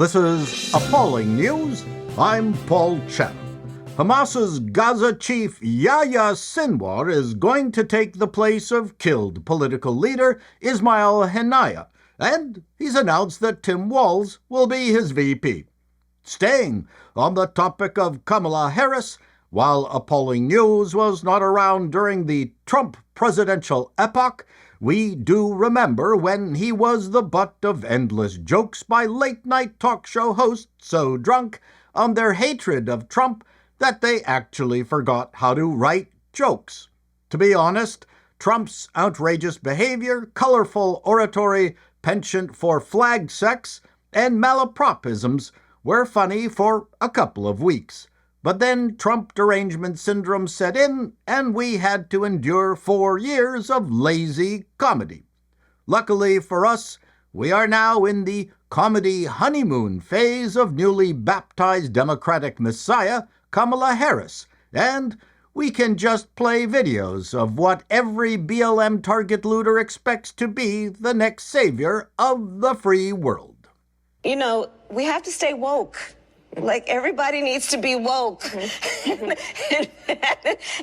This is Appalling News. I'm Paul Chatham. Hamas's Gaza chief Yahya Sinwar is going to take the place of killed political leader Ismail Haniyeh, and he's announced that Tim Walz will be his VP. Staying on the topic of Kamala Harris, while Appalling News was not around during the Trump presidential epoch, we do remember when he was the butt of endless jokes by late-night talk show hosts so drunk on their hatred of Trump that they actually forgot how to write jokes. To be honest, Trump's outrageous behavior, colorful oratory, penchant for flag sex, and malapropisms were funny for a couple of weeks. But then Trump derangement syndrome set in, and we had to endure 4 years of lazy comedy. Luckily for us, we are now in the comedy honeymoon phase of newly baptized Democratic Messiah, Kamala Harris, and we can just play videos of what every BLM target looter expects to be the next savior of the free world. You know, we have to stay woke. Like, everybody needs to be woke.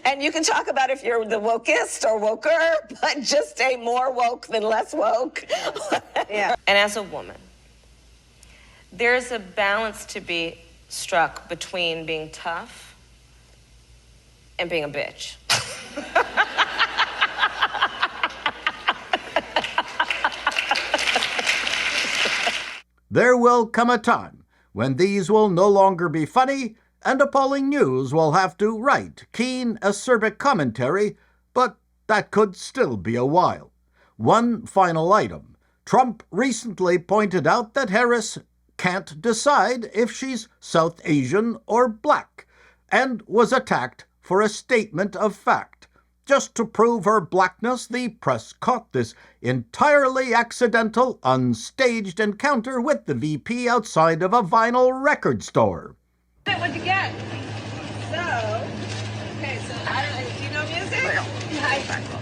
And you can talk about if you're the wokest or woker, but just stay more woke than less woke. Yeah. And as a woman, there's a balance to be struck between being tough and being a bitch. There will come a time when these will no longer be funny, and Appalling News will have to write keen, acerbic commentary, but that could still be a while. One final item. Trump recently pointed out that Harris can't decide if she's South Asian or black, and was attacked for a statement of fact. Just to prove her blackness, the press caught this entirely accidental, unstaged encounter with the VP outside of a vinyl record store. What'd you get? So, do you know music?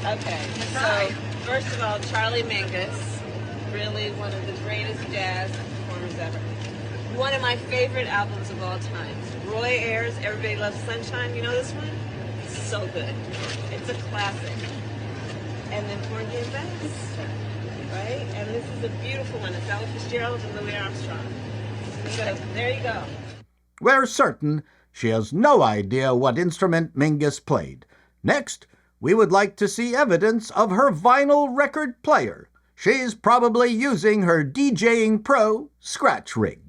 Okay, so first of all, Charlie Mingus, really one of the greatest jazz performers ever. One of my favorite albums of all time. Roy Ayers, Everybody Loves Sunshine. You know this one? So good. It's a classic. And then Porgy and Bess, right? And this is a beautiful one. It's Ella Fitzgerald and Louis Armstrong. So there you go. We're certain she has no idea what instrument Mingus played. Next, we would like to see evidence of her vinyl record player. She's probably using her DJing Pro scratch rig.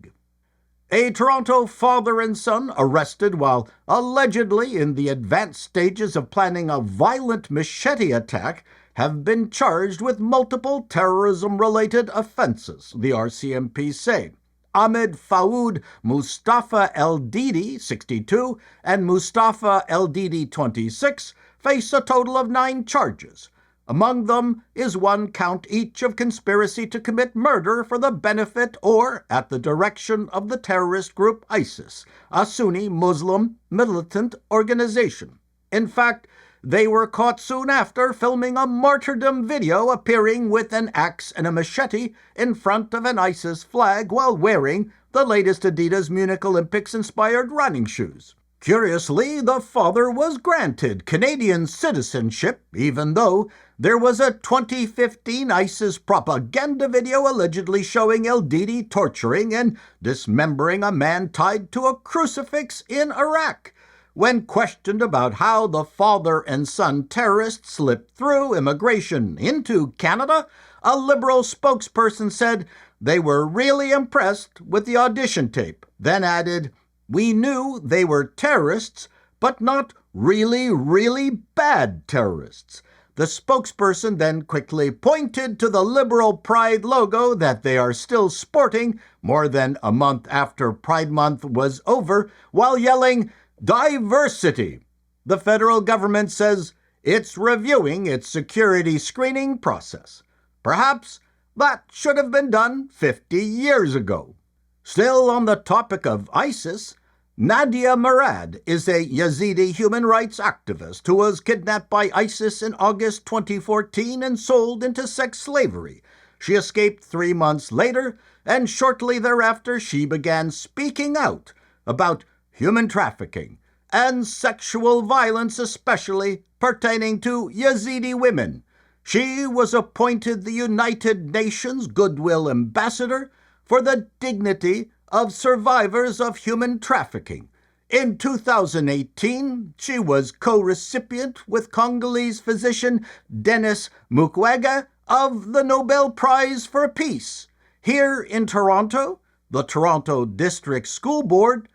A Toronto father and son arrested while allegedly in the advanced stages of planning a violent machete attack have been charged with multiple terrorism-related offenses, the RCMP say. Ahmed Faoud Mustafa El-Didi, 62, and Mustafa El-Didi, 26, face a total of 9 charges. Among them is 1 count each of conspiracy to commit murder for the benefit or at the direction of the terrorist group ISIS, a Sunni Muslim militant organization. In fact, they were caught soon after filming a martyrdom video appearing with an axe and a machete in front of an ISIS flag while wearing the latest Adidas Munich Olympics-inspired running shoes. Curiously, the father was granted Canadian citizenship, even though there was a 2015 ISIS propaganda video allegedly showing El-Didi torturing and dismembering a man tied to a crucifix in Iraq. When questioned about how the father and son terrorists slipped through immigration into Canada, a Liberal spokesperson said they were really impressed with the audition tape, then added, "We knew they were terrorists, but not really, really bad terrorists." The spokesperson then quickly pointed to the Liberal Pride logo that they are still sporting more than a month after Pride Month was over, while yelling, "Diversity!" The federal government says it's reviewing its security screening process. Perhaps that should have been done 50 years ago. Still on the topic of ISIS, Nadia Murad is a Yazīdī human rights activist who was kidnapped by ISIS in August 2014 and sold into sex slavery. She escaped 3 months later and shortly thereafter she began speaking out about human trafficking and sexual violence, especially pertaining to Yazidi women. She was appointed the United Nations Goodwill Ambassador for the dignity of survivors of human trafficking. In 2018, she was co-recipient with Congolese physician Denis Mukwege of the Nobel Prize for Peace. Here in Toronto, the Toronto District School Board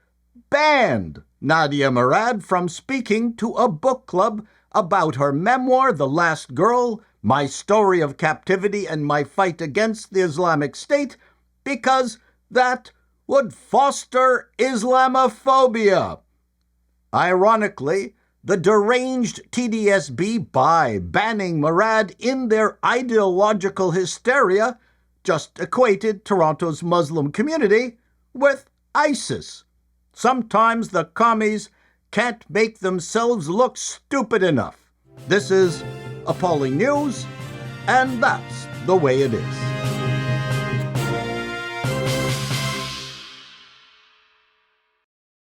banned Nadia Murad from speaking to a book club about her memoir, The Last Girl, My Story of Captivity and My Fight Against the Islamic State, because that would foster Islamophobia. Ironically, the deranged TDSB, by banning Murad in their ideological hysteria, just equated Toronto's Muslim community with ISIS. Sometimes the commies can't make themselves look stupid enough. This is appalling news, and that's the way it is.